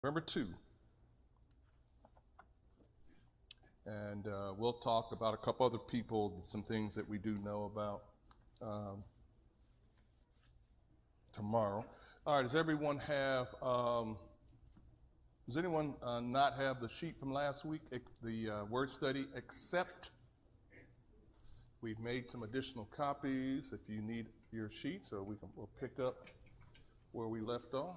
Number 2. And we'll talk about a couple other people, some things that we do know about tomorrow. All right, does everyone have, does anyone not have the sheet from last week, the word study, except? We've made some additional copies if you need your sheet, so we'll pick up where we left off.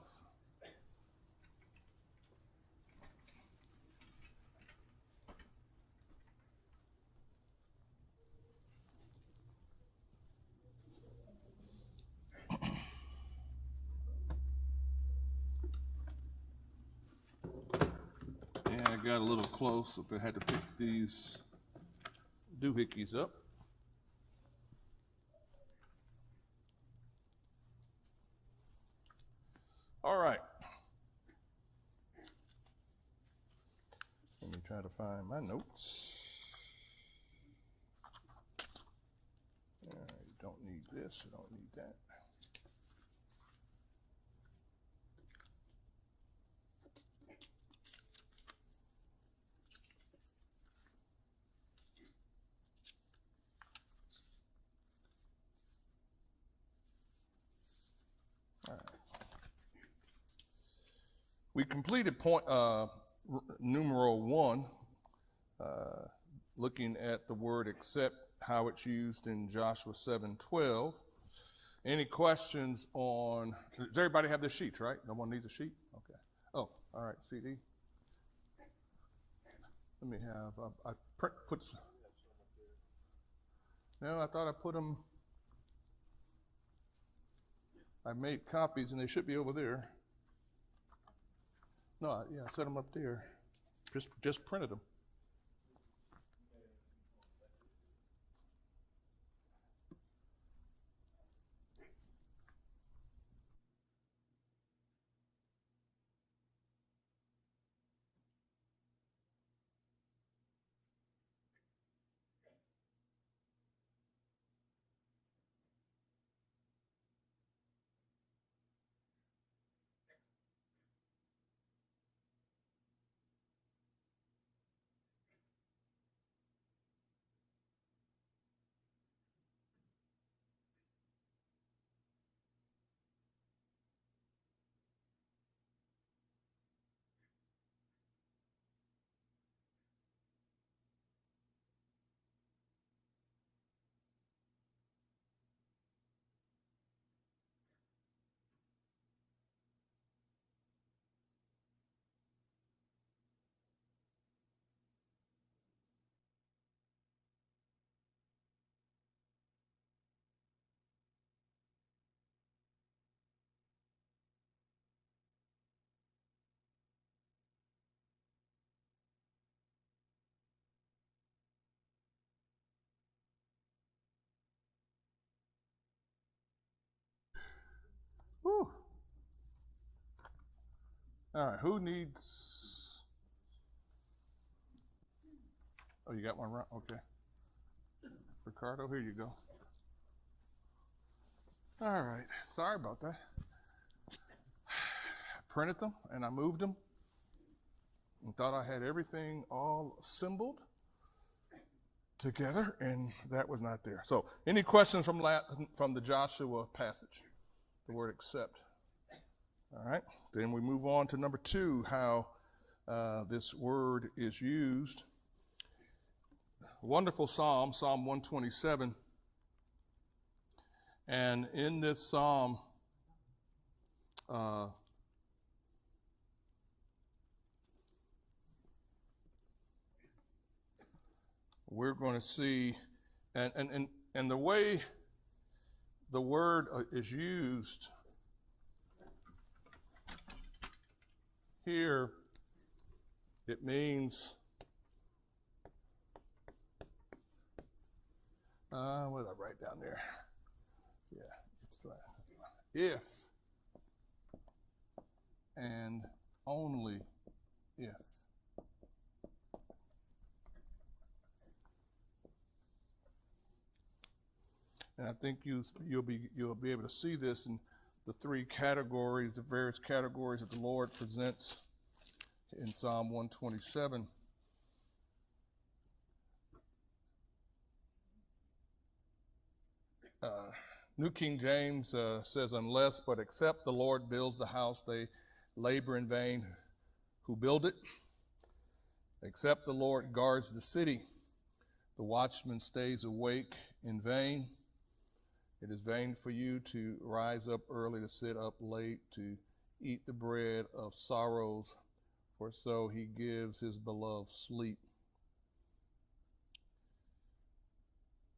Yeah, I got a little close, so I had to pick these doohickeys up. All right. Let me try to find my notes. You don't need this, you don't need that. All right. We completed numeral 1, looking at the word except, how it's used in Joshua 7:12. Any questions on, does everybody have their sheets, right? No one needs a sheet? Okay. Oh, all right, CD. Let me have, I put some. No, I thought I put them, I made copies and they should be over there. No, yeah, I set them up there. Just printed them. Whew. All right, who needs, oh, you got one right? Okay. Ricardo, here you go. All right, sorry about that. I printed them and I moved them and thought I had everything all assembled together, and that was not there. So, any questions from the Joshua passage? The word except. All right, then we move on to number 2, how this word is used. Wonderful psalm, Psalm 127. And in this psalm, we're going to see, and the way the word is used here, it means, what did I write down there? Yeah, it's right. If and only if. And I think you'll be able to see this in the 3 categories, the various categories that the Lord presents in Psalm 127. New King James says, unless but except the Lord builds the house, they labor in vain who build it. Except the Lord guards the city, the watchman stays awake in vain. It is vain for you to rise up early, to sit up late, to eat the bread of sorrows, for so he gives his beloved sleep.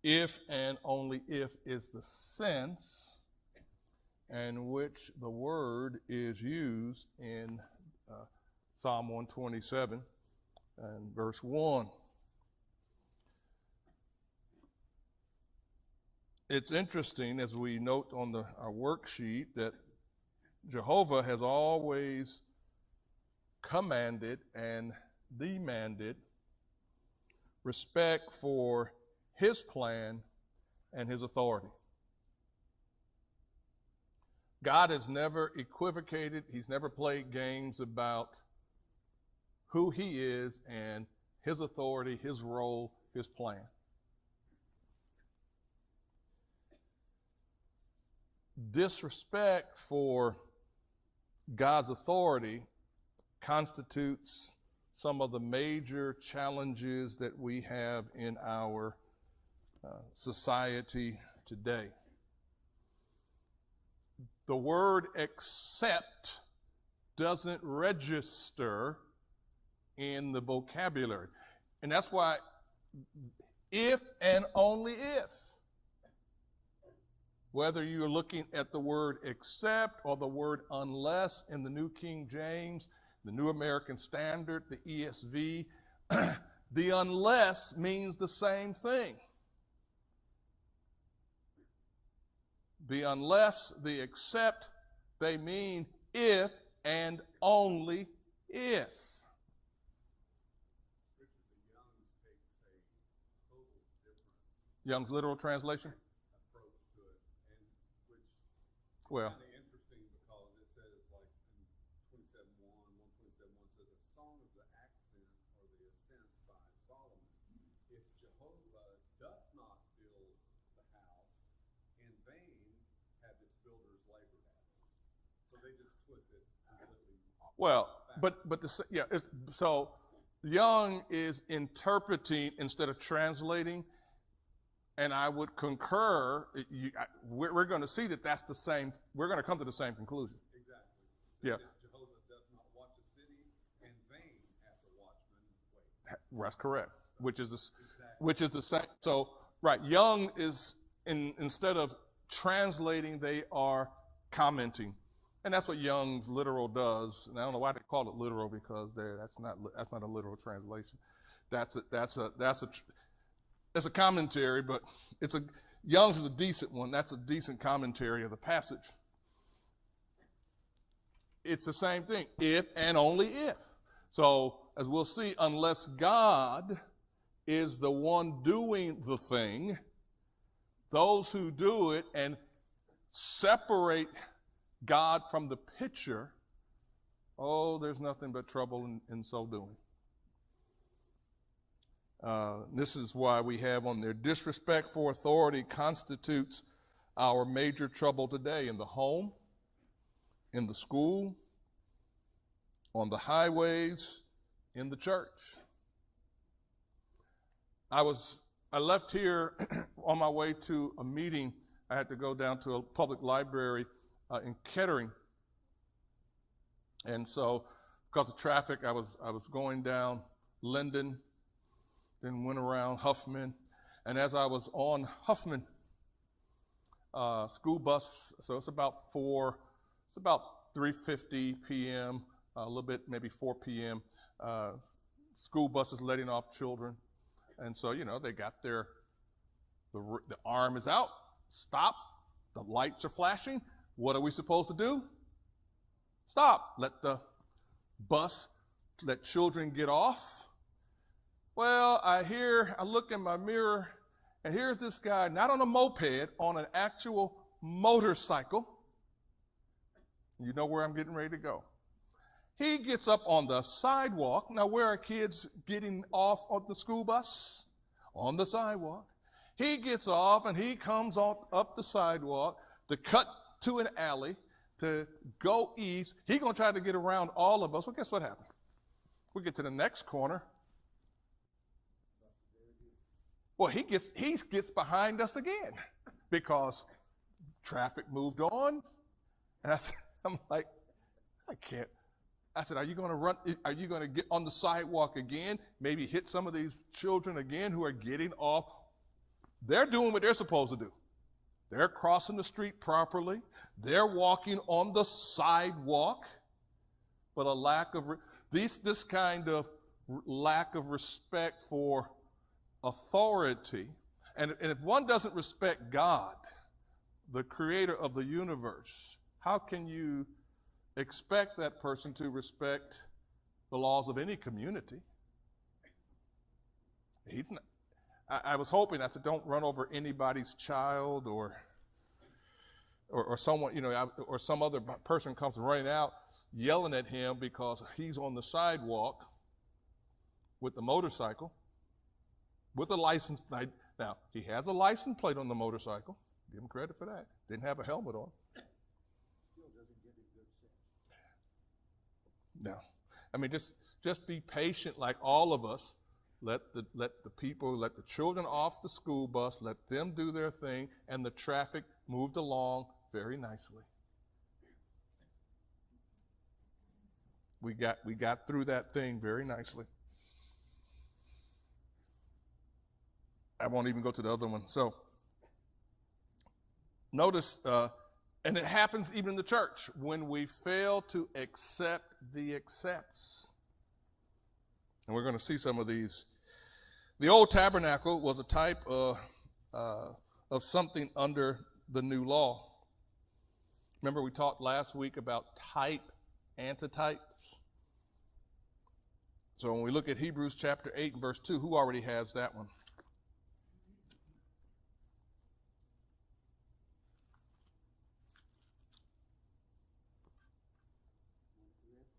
If and only if is the sense in which the word is used in Psalm 127 and verse 1. It's interesting, as we note on our worksheet, that Jehovah has always commanded and demanded respect for his plan and his authority. God has never equivocated. He's never played games about who he is and his authority, his role, his plan. Disrespect for God's authority constitutes some of the major challenges that we have in our society today. The word accept doesn't register in the vocabulary. And that's why if and only if, whether you're looking at the word accept or the word unless in the New King James, the New American Standard, the ESV, the unless means the same thing. The unless, the except, they mean if and only if. Young's literal translation? Approach to it, and which well, kind of interesting because it says like in 127:1 says a song of the accent or the ascent by Solomon. If Jehovah doth not build the house, in vain have its builders labored at it. So they just twist it completely. Well, so Young is interpreting instead of translating. And I would concur, we're going to see that that's the same, we're going to come to the same conclusion. Exactly. So yeah. Jehovah does not watch a city, in vain hath the watchman wait. That's correct, which is the same. So, right, Young is, instead of translating, they are commenting. And that's what Young's literal does. And I don't know why they call it literal, because that's not a literal translation. It's a commentary, but Young's is a decent one. That's a decent commentary of the passage. It's the same thing, if and only if. So, as we'll see, unless God is the one doing the thing, those who do it and separate God from the picture, there's nothing but trouble in so doing. This is why we have on there, disrespect for authority constitutes our major trouble today in the home, in the school, on the highways, in the church. I left here on my way to a meeting. I had to go down to a public library in Kettering. And so, because of traffic, I was going down Linden, then went around Huffman, and as I was on Huffman, school bus, so it's about 3:50 p.m., a little bit, maybe 4 p.m., school buses letting off children, and so, they got the arm is out, stop, the lights are flashing, what are we supposed to do? Stop, let children get off. Well, I look in my mirror, and here's this guy, not on a moped, on an actual motorcycle. You know where I'm getting ready to go. He gets up on the sidewalk. Now, where are kids getting off on the school bus? On the sidewalk. He gets off and he comes up the sidewalk to cut to an alley to go east. He's going to try to get around all of us. Well, guess what happened? We get to the next corner. Well, he gets behind us again because traffic moved on. And I'm like, I can't. I said, are you going to run? Are you going to get on the sidewalk again? Maybe hit some of these children again who are getting off? They're doing what they're supposed to do. They're crossing the street properly. They're walking on the sidewalk. But this kind of lack of respect for authority, and if one doesn't respect God, the creator of the universe, how can you expect that person to respect the laws of any community? He's not. I was hoping, I said, don't run over anybody's child or someone, or some other person comes running out yelling at him because he's on the sidewalk with the motorcycle, with a license plate. Now, he has a license plate on the motorcycle. Give him credit for that. Didn't have a helmet on. Still doesn't give him good sense. No. I mean, just be patient like all of us. Let the children off the school bus, let them do their thing, and the traffic moved along very nicely. We got through that thing very nicely. I won't even go to the other one. So notice, and it happens even in the church, when we fail to accept the accepts. And we're going to see some of these. The old tabernacle was a type of something under the new law. Remember we talked last week about type, antitypes. So when we look at Hebrews chapter 8 and verse 2, who already has that one?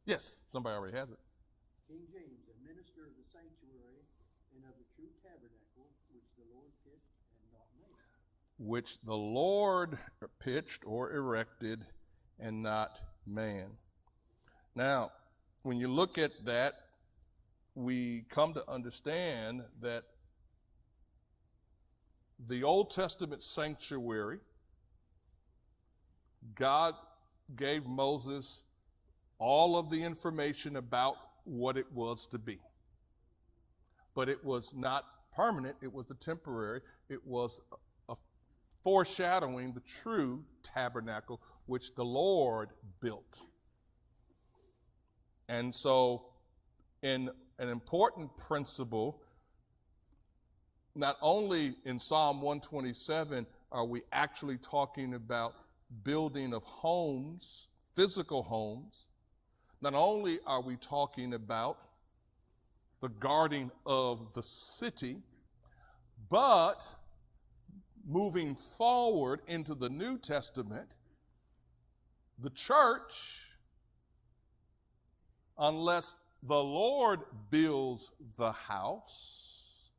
Yes, somebody already has it. King James, a minister of the sanctuary and of the true tabernacle, which the Lord pitched and not man. Which the Lord pitched or erected and not man. Now, when you look at that, we come to understand that the Old Testament sanctuary, God gave Moses all of the information about what it was to be. But it was not permanent, it was a temporary, it was a foreshadowing the true tabernacle which the Lord built. And so, in an important principle, not only in Psalm 127 are we actually talking about building of homes, physical homes, not only are we talking about the guarding of the city, but moving forward into the New Testament, the church, unless the Lord builds the house,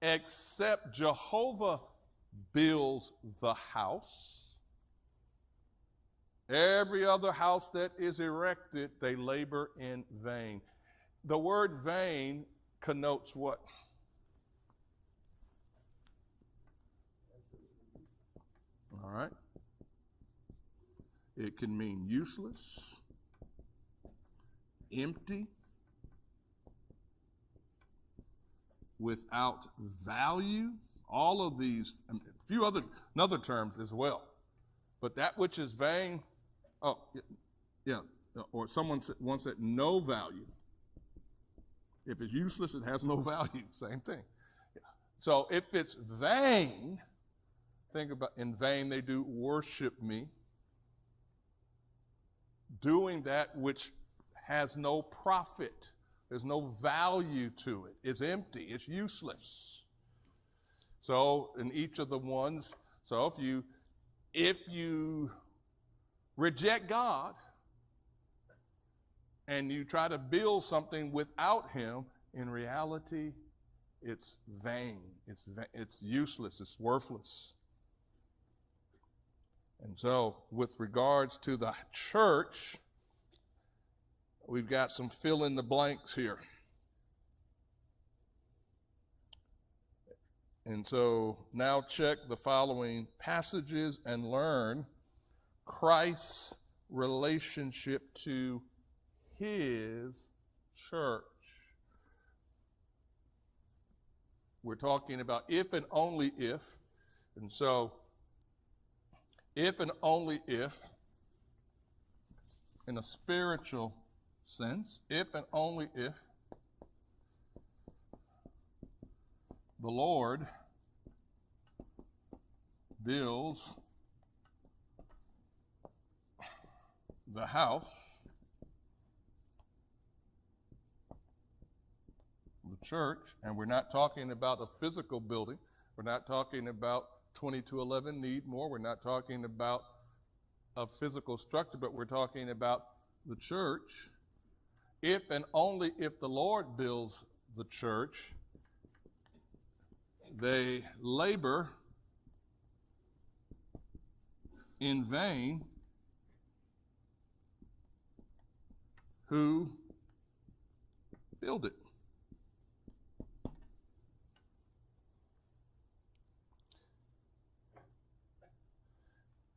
except Jehovah builds the house, every other house that is erected, they labor in vain. The word vain connotes what? All right. It can mean useless, empty, without value, all of these, and a few other terms as well. But that which is vain, or someone once said no value. If it's useless, it has no value, same thing. So if it's vain, think about, in vain they do worship me, doing that which has no profit. There's no value to it. It's empty. It's useless. So in each of the ones, so if you reject God, and you try to build something without him, in reality, it's vain. It's useless. It's worthless. And so, with regards to the church, we've got some fill in the blanks here. And so now check the following passages and learn Christ's relationship to his church. We're talking about if and only if. And so, if and only if, in a spiritual sense, if and only if the Lord builds the house, the church, and we're not talking about a physical building. We're not talking about 2211 Needmore. We're not talking about a physical structure, but we're talking about the church. If and only if the Lord builds the church, they labor in vain who build it.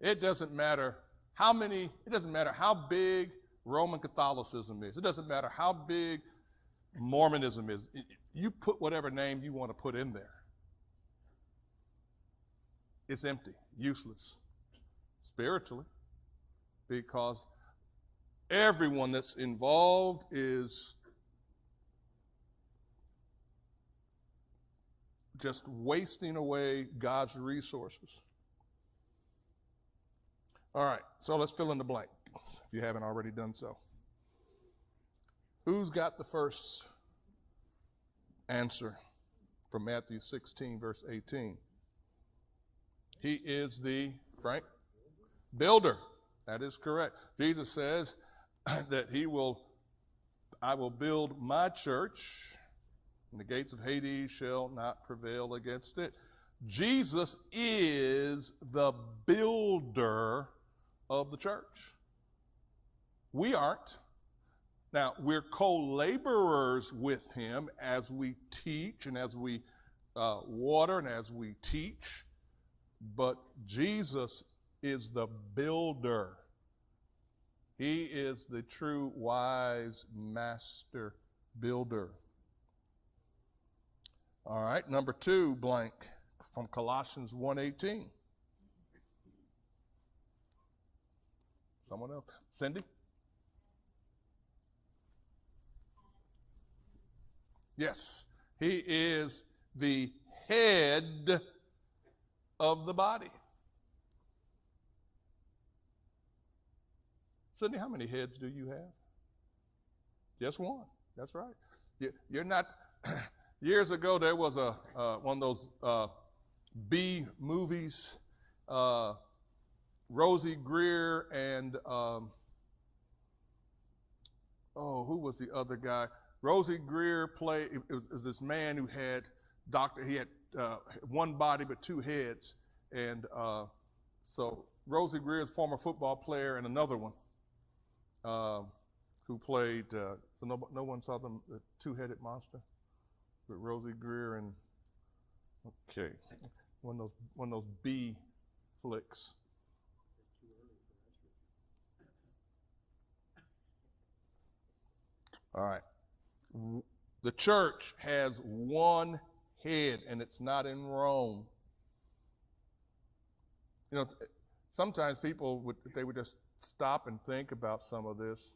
It doesn't matter how big Roman Catholicism is. It doesn't matter how big Mormonism is. You put whatever name you want to put in there. It's empty, useless, spiritually, because everyone that's involved is just wasting away God's resources. All right, so let's fill in the blank, if you haven't already done so. Who's got the first answer from Matthew 16, verse 18? He is the, Frank? Builder. That is correct. Jesus says that I will build my church, and the gates of Hades shall not prevail against it. Jesus is the builder of the church. We aren't. Now, we're co-laborers with him as we teach and as we water and as we teach, but Jesus is the builder. He is the true wise master builder. All right, number 2, blank, from Colossians 1:18. Someone else? Cindy? Yes, he is the head of the body. Cindy, how many heads do you have? Just one. That's right. You're not. Years ago, there was one of those B movies. Rosie Greer and who was the other guy? Rosie Greer played. It was this man who had He had one body but 2 heads, and so Rosie Greer is a former football player, and another one who played. So no one saw the 2-headed monster with Rosie Greer and one of those B flicks. All right. The church has one head, and it's not in Rome. You know, sometimes people would just stop and think about some of this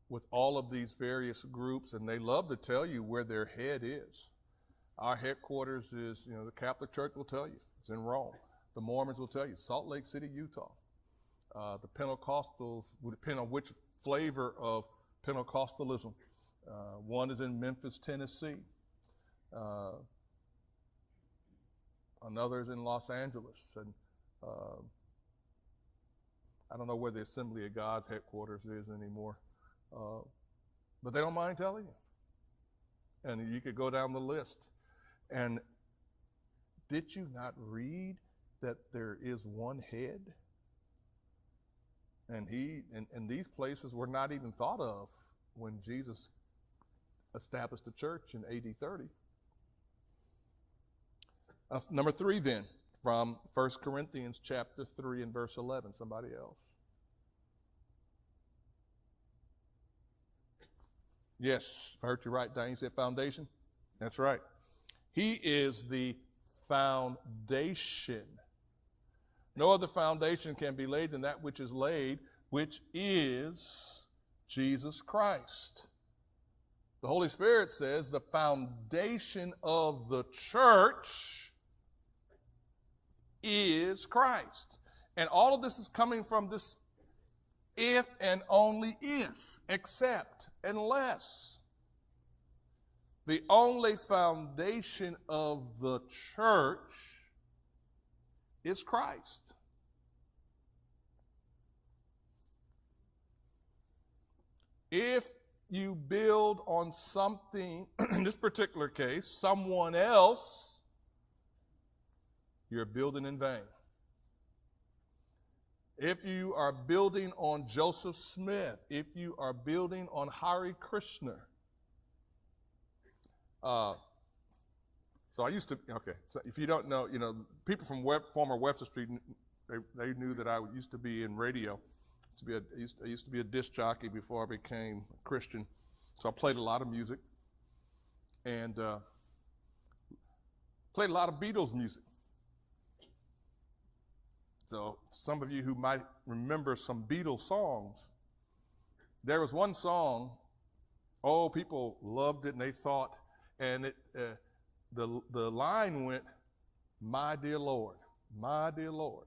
with all of these various groups, and they love to tell you where their head is. Our headquarters is, the Catholic Church will tell you, it's in Rome. The Mormons will tell you, Salt Lake City, Utah. The Pentecostals would depend on which flavor of Pentecostalism. One is in Memphis, Tennessee. Another is in Los Angeles. And I don't know where the Assembly of God's headquarters is anymore. But they don't mind telling you. And you could go down the list. And did you not read that there is one head? And these places were not even thought of when Jesus established the church in AD 30. Number 3 then, from 1 Corinthians chapter 3 and verse 11. Somebody else. Yes, I heard you right, Diane. You said foundation? That's right. He is the foundation. No other foundation can be laid than that which is laid, which is Jesus Christ. The Holy Spirit says the foundation of the church is Christ. And all of this is coming from this if and only if, except, unless. The only foundation of the church is Christ. If you build on something, in this particular case, someone else, you're building in vain. If you are building on Joseph Smith, if you are building on Hare Krishna, so if you don't know, people from former Webster Street, they knew that I used to be in radio. I used to be a disc jockey before I became a Christian. So I played a lot of music and played a lot of Beatles music. So some of you who might remember some Beatles songs, there was one song, people loved it and they thought, and the line went, "My dear Lord, my dear Lord."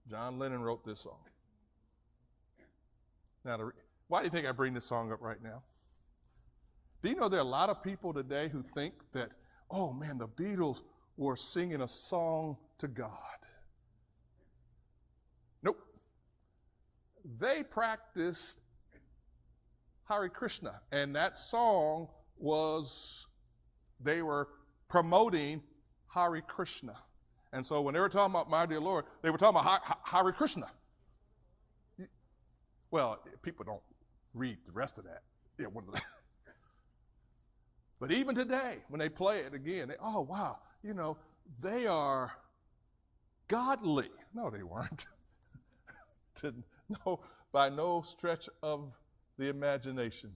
John Lennon wrote this song. Now, why do you think I bring this song up right now? Do you know there are a lot of people today who think that, oh man, the Beatles were singing a song to God? Nope. They practiced Hare Krishna, and that song they were promoting Hare Krishna. And so when they were talking about my dear Lord, they were talking about Hare Krishna. Well, people don't read the rest of that. Yeah, but even today, when they play it again, wow, they are godly. No, they weren't. No, by no stretch of the imagination.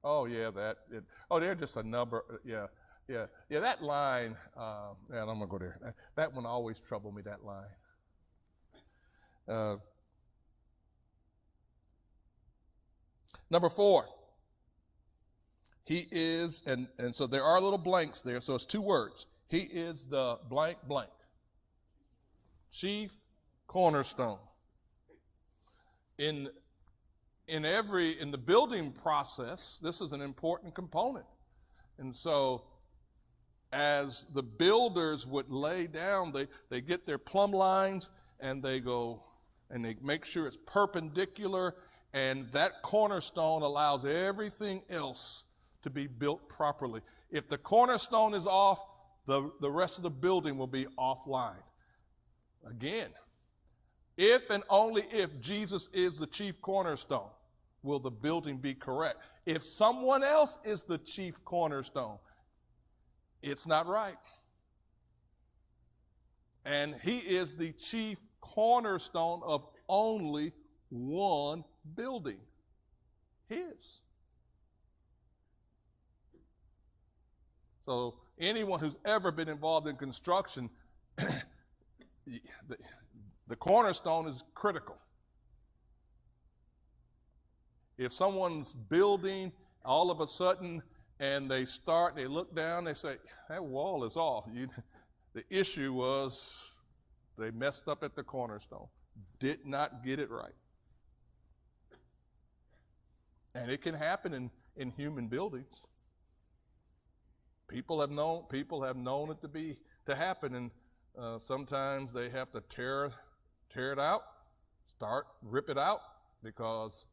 Oh, yeah, they're just a number. Yeah, that line, I'm going to go there. That one always troubled me, that line. Number 4, he is, and so there are little blanks there, so it's 2 words. He is the blank blank. Chief cornerstone. In the building process, this is an important component. And so as the builders would lay down, they get their plumb lines and they go and they make sure it's perpendicular, and that cornerstone allows everything else to be built properly. If the cornerstone is off, the rest of the building will be offline. Again, if and only if Jesus is the chief cornerstone, will the building be correct. If someone else is the chief cornerstone, it's not right. And he is the chief cornerstone of only one building, his. So anyone who's ever been involved in construction, the cornerstone is critical. If someone's building all of a sudden and they look down, they say, that wall is off. The issue was they messed up at the cornerstone, did not get it right. And it can happen in human buildings. People have known it to happen, and sometimes they have to tear it out, rip it out, because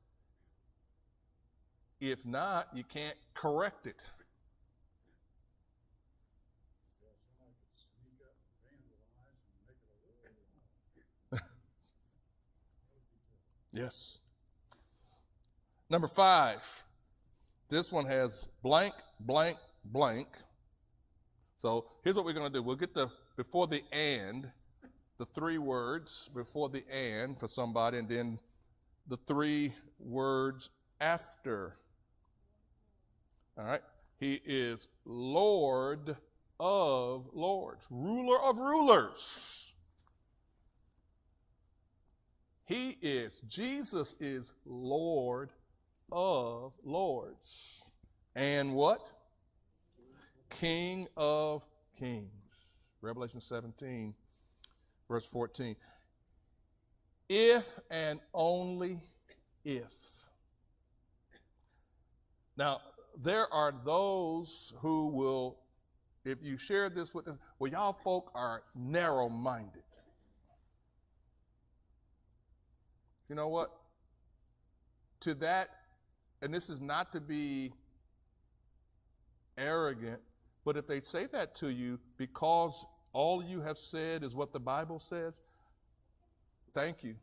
if not, you can't correct it. Yes. Number 5. This one has blank, blank, blank. So here's what we're going to do. We'll get before the and, the 3 words before the and for somebody, and then the 3 words after. All right. He is Lord of lords, ruler of rulers. Jesus is Lord of lords. And what? King of kings. Revelation 17, verse 14. If and only if. Now, there are those who will, if you share this with them, well, y'all folk are narrow-minded. You know what? To that, and this is not to be arrogant, but if they say that to you because all you have said is what the Bible says, thank you.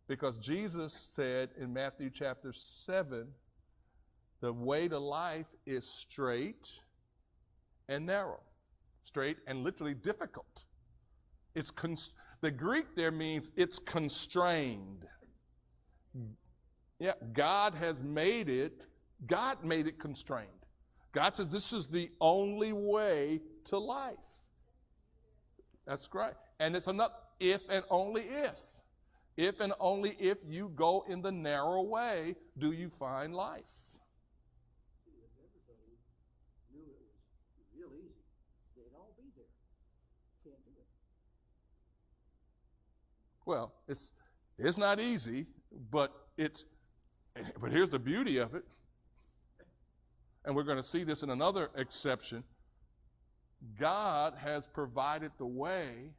Because Jesus said in Matthew chapter 7, the way to life is straight and narrow. Straight and literally difficult. The Greek there means it's constrained. Yeah, God made it constrained. God says this is the only way to life. That's right. And it's enough if and only if. If and only if you go in the narrow way do you find life. If everybody knew it was real easy, they'd all be there. Can't do it. Well, it's not easy, but here's the beauty of it. And we're going to see this in another exception. God has provided the way.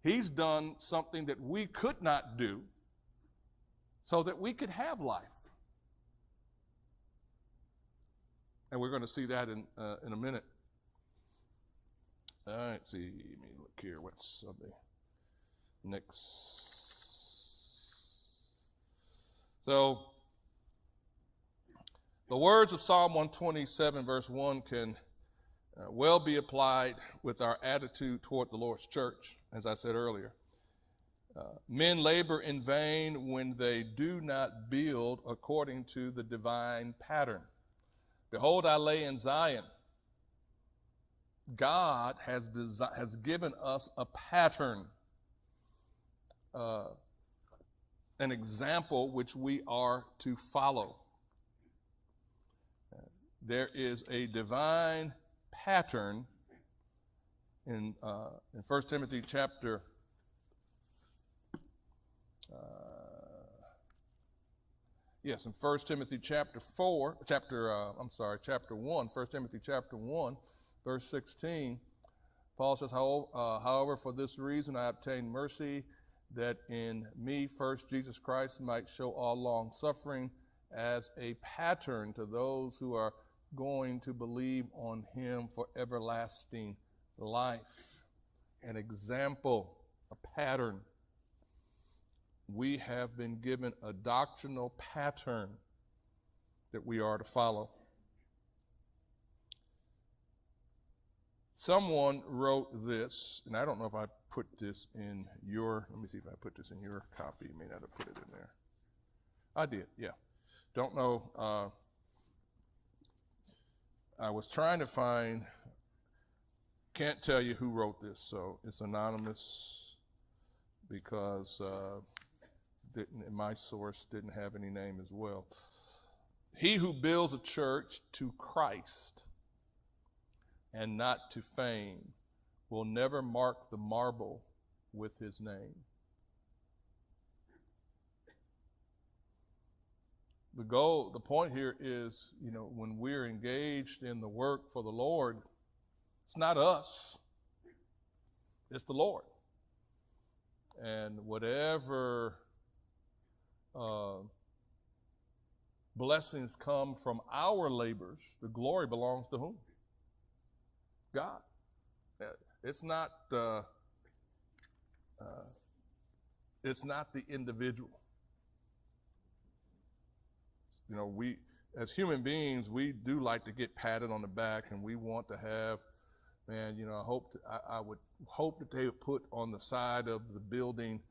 He's done something that we could not do so that we could have life. And we're going to see that in a minute. All right, see, let me look here. What's the next? So, the words of Psalm 127, verse 1 can well be applied with our attitude toward the Lord's church, as I said earlier. Men labor in vain when they do not build according to the divine pattern. Behold, I lay in Zion. God has given us a pattern, an example which we are to follow. There is a divine pattern in 1 Timothy chapter 1 Timothy chapter 1, 1 Timothy chapter 1, verse 16, Paul says, however, for this reason I obtained mercy, that in me first Jesus Christ might show all long suffering as a pattern to those who are going to believe on him for everlasting life. An example, a pattern. We have been given a doctrinal pattern that we are to follow. Someone wrote this, and I don't know if I put this in let me see if I put this in your copy. You may not have put it in there. I did, yeah. Don't know. I was trying to find, can't tell you who wrote this, so it's anonymous because my source didn't have any name as well. He who builds a church to Christ and not to fame will never mark the marble with his name. the point here is, when we're engaged in the work for the Lord, it's not us, it's the Lord. And whatever blessings come from our labors, the glory belongs to whom? God. It's not the individual. We as human beings, we do like to get patted on the back, and we want to have, man, I would hope that they would put on the side of the building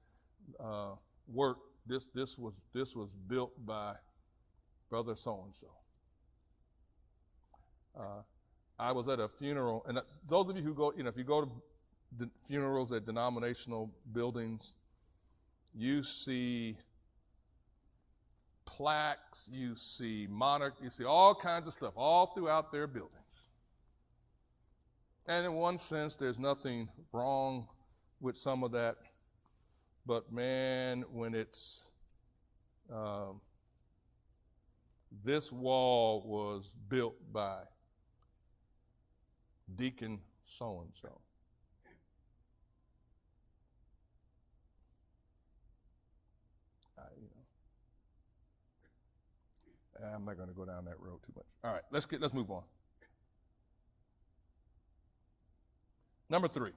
work. This was built by brother so and so. I was at a funeral, and those of you who go, if you go to the funerals at denominational buildings, you see plaques, you see you see all kinds of stuff all throughout their buildings. And in one sense, there's nothing wrong with some of that. But man, when it's, this wall was built by Deacon so-and-so. I'm not going to go down that road too much. All right, let's move on. Number 3,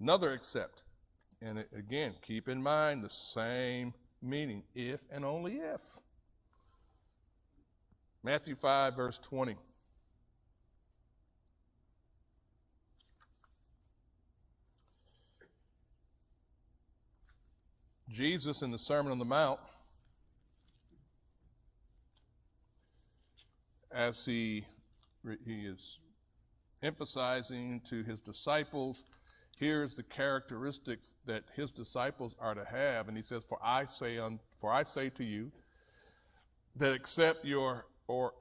another except. And again, keep in mind the same meaning, if and only if. Matthew 5, verse 20. Jesus in the Sermon on the Mount, as he is emphasizing to his disciples, here's the characteristics that his disciples are to have. And he says, for I say to you that except or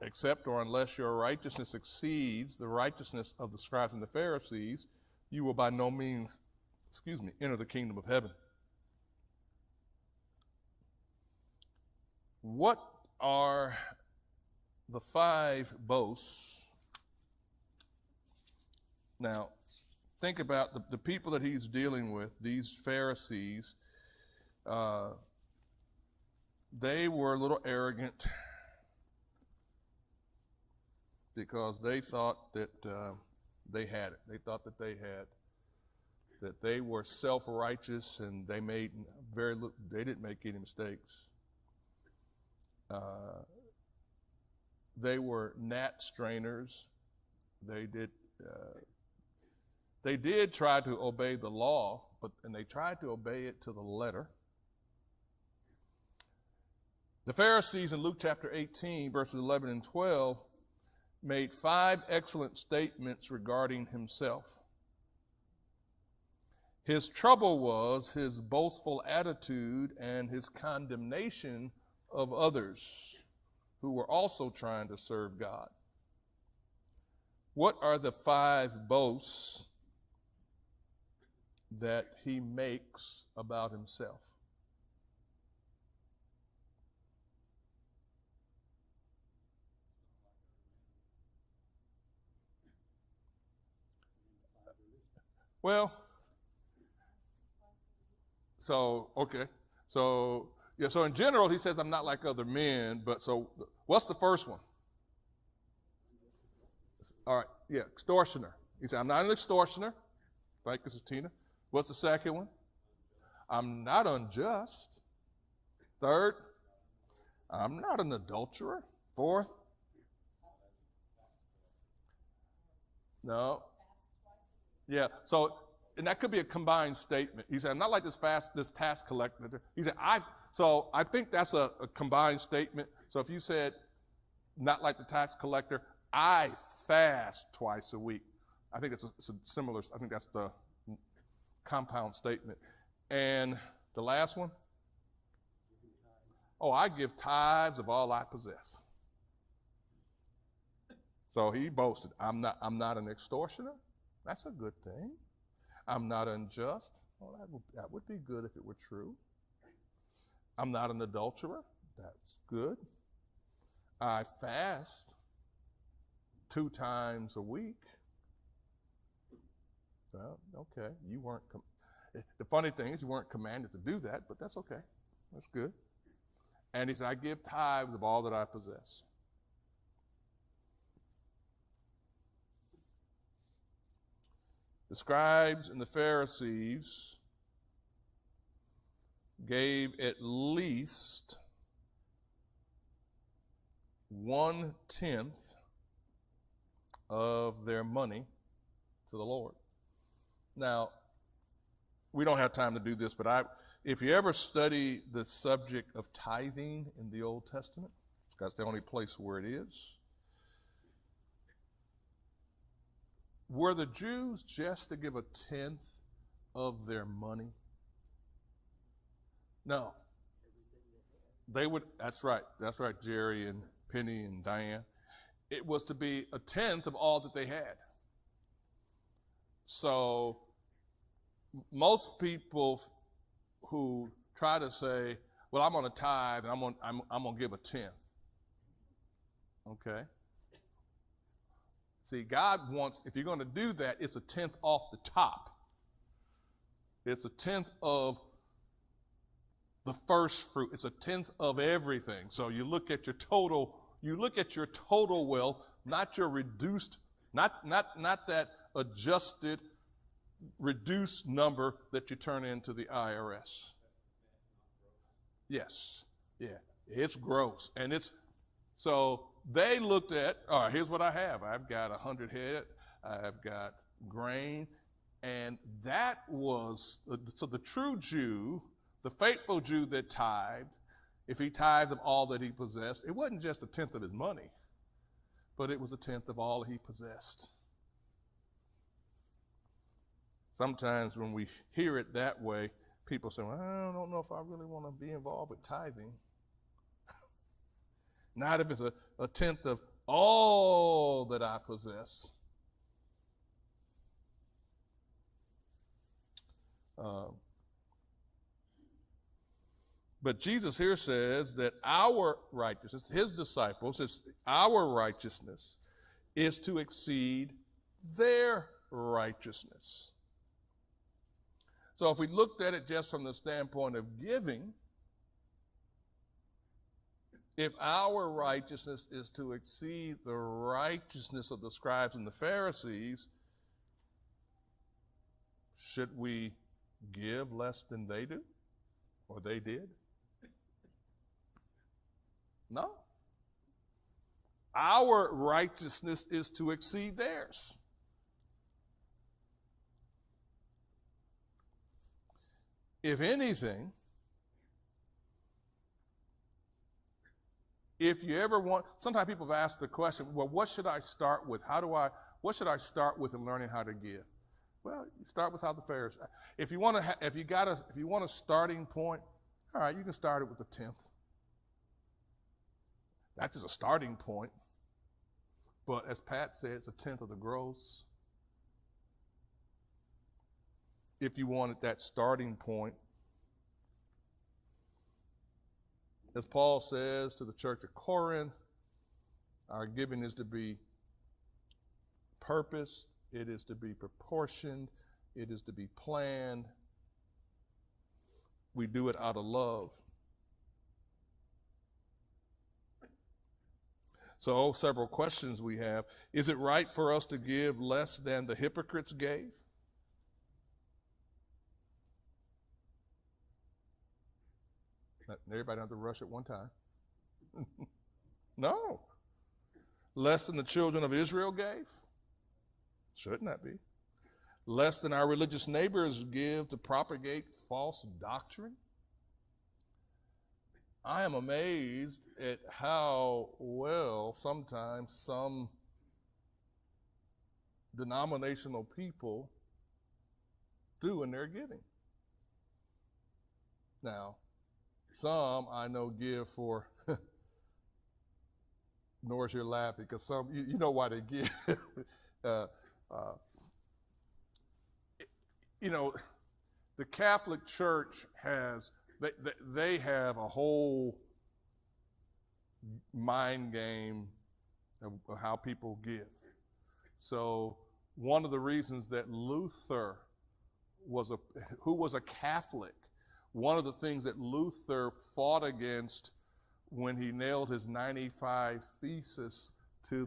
unless your righteousness exceeds the righteousness of the scribes and the Pharisees, you will by no means, enter the kingdom of heaven. What are the 5 boasts? Now, think about the people that he's dealing with, these Pharisees. They were a little arrogant because they thought that they had it. They thought that they were self-righteous, and they made they didn't make any mistakes. They were gnat strainers. They did try to obey the law, and they tried to obey it to the letter. The Pharisees in Luke chapter 18, verses 11 and 12, made 5 excellent statements regarding himself. His trouble was his boastful attitude and his condemnation of others who were also trying to serve God. What are the 5 boasts that he makes about himself? Well, so in general, he says, I'm not like other men, but so what's the first one? All right, extortioner. He said, I'm not an extortioner. Thank you, Tina. What's the second one? I'm not unjust. Third, I'm not an adulterer. Fourth, no. Yeah, and that could be a combined statement. He said, I'm not like this tax collector. He said, I think that's a combined statement. So if you said, not like the tax collector, I fast twice a week. I think it's a similar, I think that's the compound statement. And the last one? Oh, I give tithes of all I possess. So he boasted, I'm not an extortioner. That's a good thing. I'm not unjust. Well, that would be good if it were true. I'm not an adulterer. That's good. I fast 2 times a week. Well, okay, you weren't. The funny thing is, you weren't commanded to do that, but that's okay. That's good. And he said, I give tithes of all that I possess. The scribes and the Pharisees gave at least 1/10 of their money to the Lord. Now, we don't have time to do this, but if you ever study the subject of tithing in the Old Testament, that's the only place where it is. Were the Jews just to give 1/10 of their money? No. They would, that's right, Jerry and Penny and Diane. It was to be 1/10 of all that they had. So most people who try to say, well, I'm going to tithe and I'm going to give 1/10. Okay? See, God wants, if you're going to do that, it's 1/10 off the top. It's 1/10 of the first fruit. It's 1/10 of everything. So you look at your total wealth, not your reduced, not that adjusted, reduced number that you turn into the IRS. Yes. Yeah. It's gross. And so they looked at, all right, here's what I have. I've got 100 head. I've got grain. And that was, so the true Jew, the faithful Jew that tithed, if he tithed of all that he possessed, it wasn't just 1/10 of his money, but it was 1/10 of all he possessed. Sometimes when we hear it that way, people say, well, I don't know if I really want to be involved with tithing. Not if it's 1/10 of all that I possess. But Jesus here says that our righteousness, his disciples, our righteousness is to exceed their righteousness. So if we looked at it just from the standpoint of giving, if our righteousness is to exceed the righteousness of the scribes and the Pharisees, should we give less than they do or they did? No. Our righteousness is to exceed theirs. If anything, if you ever want, sometimes people have asked the question, well, what should I start with? What should I start with in learning how to give? Well, you start with how the Pharisees. If you want a starting point, all right, you can start it with 1/10. That's just a starting point. But as Pat said, it's 1/10 of the gross. If you wanted that starting point, as Paul says to the church of Corinth, our giving is to be purposed, it is to be proportioned, it is to be planned. We do it out of love. So, several questions we have. Is it right for us to give less than the hypocrites gave? Everybody don't have to rush at one time. No. Less than the children of Israel gave? Should not be. Less than our religious neighbors give to propagate false doctrine? I am amazed at how well sometimes some denominational people do in their giving. Now, some I know give for, Norris, you're laughing because some, you know why they give. The Catholic Church has, they have a whole mind game of how people give. So one of the reasons that Luther who was a Catholic, one of the things that Luther fought against when he nailed his 95 Thesis to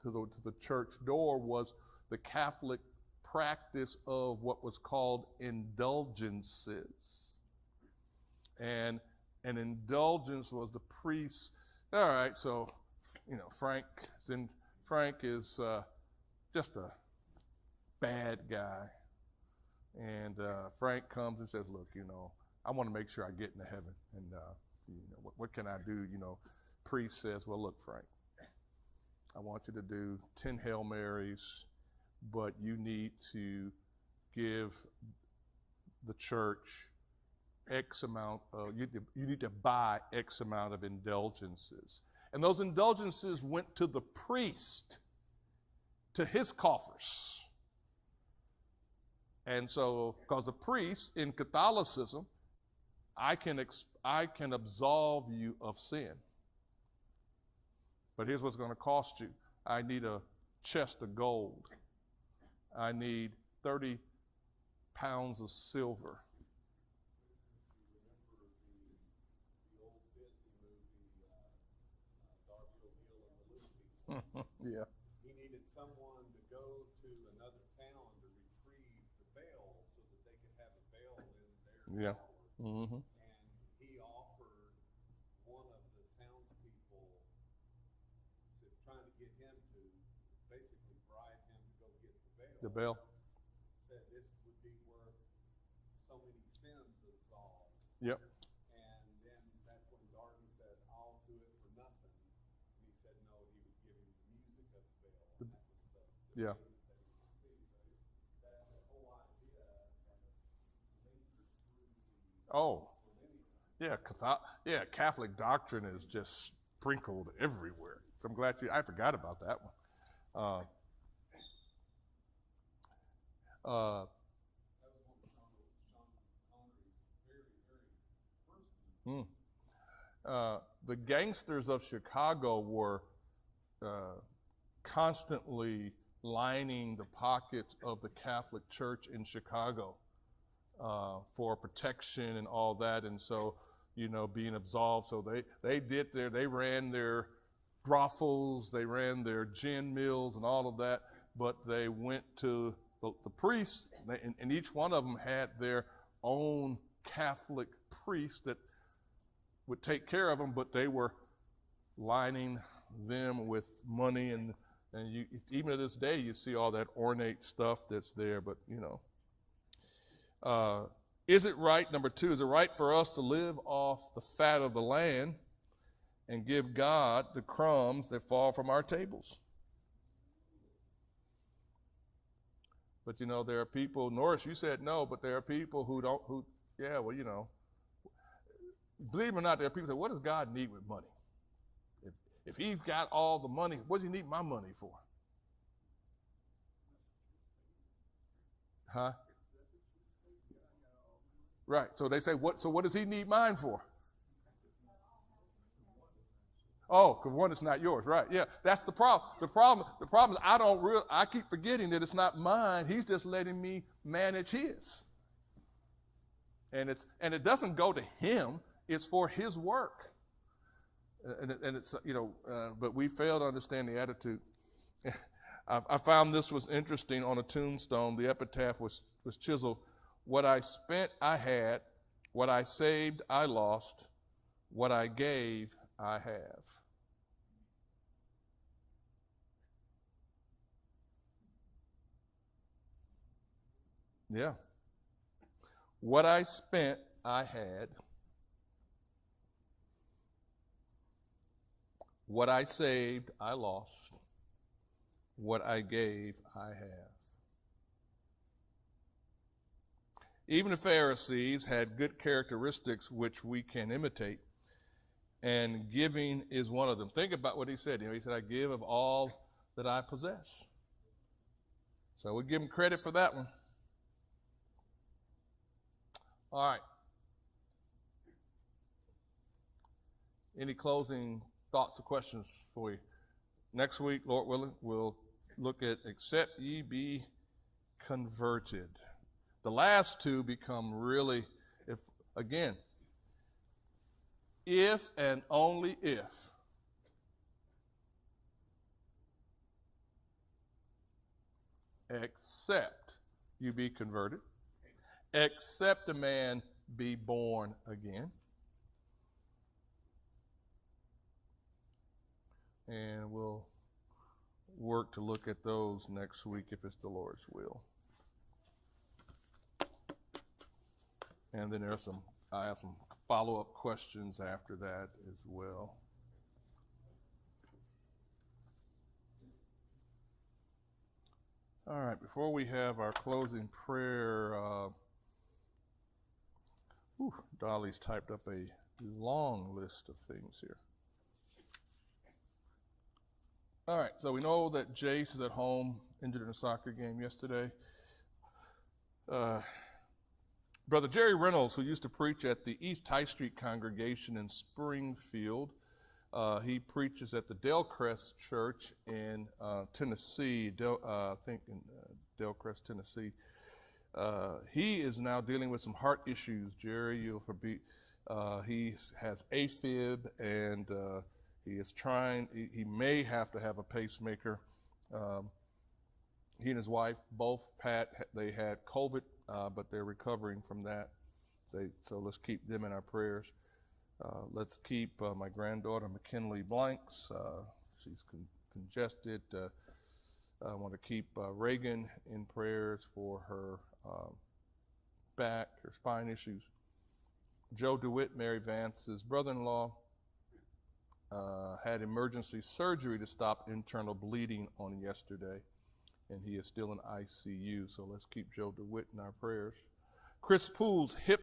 the church door was the Catholic practice of what was called indulgences. And an indulgence was the priest. All right, so Frank is just a bad guy, and Frank comes and says, "Look, I want to make sure I get into heaven, and what can I do?" Priest says, "Well, look, Frank, I want you to do 10 Hail Marys, but you need to give the church X amount of, you need to buy X amount of indulgences." And those indulgences went to the priest, to his coffers. And so, because the priest in Catholicism, I can absolve you of sin. But here's what's going to cost you. I need a chest of gold. I need 30 pounds of silver. Yeah. He needed someone to go to another town to retrieve the veil so that they could have a veil in their Yeah. tower. Mm-hmm. And he offered one of the townspeople, trying to get him to basically bribe him to go get the veil. The bell. Said this would be worth so many sins absolved. Yep. And then that's when Darby said, "I'll do it for nothing." And he said no, he would give him the music of the veil. And that was the Yeah. payment that he received. But that whole idea has lingered through the Oh, millennia. yeah. Catholic doctrine is just sprinkled everywhere. So I'm glad I forgot about that one. That was one of Sean Connery's very, very first movies. The gangsters of Chicago were constantly lining the pockets of the Catholic Church in Chicago for protection and all that, and so being absolved. So they ran their brothels, they ran their gin mills and all of that, but they went to the priests, and each one of them had their own Catholic priest that would take care of them, but they were lining them with money, and even to this day you see all that ornate stuff that's there. But is it right, number 2, is it right for us to live off the fat of the land and give God the crumbs that fall from our tables? But there are people, Norris, you said no, but there are people believe it or not, there are people that say, what does God need with money? If he's got all the money, what does he need my money for? Huh? Right. So they say, what does he need mine for? Oh, because one is not yours. Right. Yeah, that's the problem. The problem is I keep forgetting that it's not mine. He's just letting me manage his. And it doesn't go to him. It's for his work. And it's, but we fail to understand the attitude. I found this was interesting on a tombstone. The epitaph was chiseled. What I spent, I had. What I saved, I lost. What I gave, I have. Yeah. What I spent, I had. What I saved, I lost. What I gave, I have. Even the Pharisees had good characteristics which we can imitate, and giving is one of them. Think about what he said. He said, I give of all that I possess. So we give him credit for that one. All right. Any closing thoughts or questions for you. Next week, Lord willing, we'll look at except ye be converted. The last two become really, if and only if except you be converted, except a man be born again. And we'll work to look at those next week if it's the Lord's will. And then I have some follow-up questions after that as well. All right, before we have our closing prayer, Dolly's typed up a long list of things here. All right, so we know that Jace is at home, injured in a soccer game yesterday. Brother Jerry Reynolds, who used to preach at the East High Street congregation in Springfield, he preaches at the Delcrest Church in Tennessee, I think in Delcrest, Tennessee. He is now dealing with some heart issues. Jerry, he has AFib, and he is trying. He may have to have a pacemaker. He and his wife both they had COVID, but they're recovering from that. So let's keep them in our prayers. Let's keep my granddaughter, McKinley Blanks. She's congested. I want to keep Reagan in prayers for her back, her spine issues. Joe DeWitt, Mary Vance's brother-in-law, had emergency surgery to stop internal bleeding on yesterday, and he is still in ICU. So let's keep Joe DeWitt in our prayers. Chris Poole's hip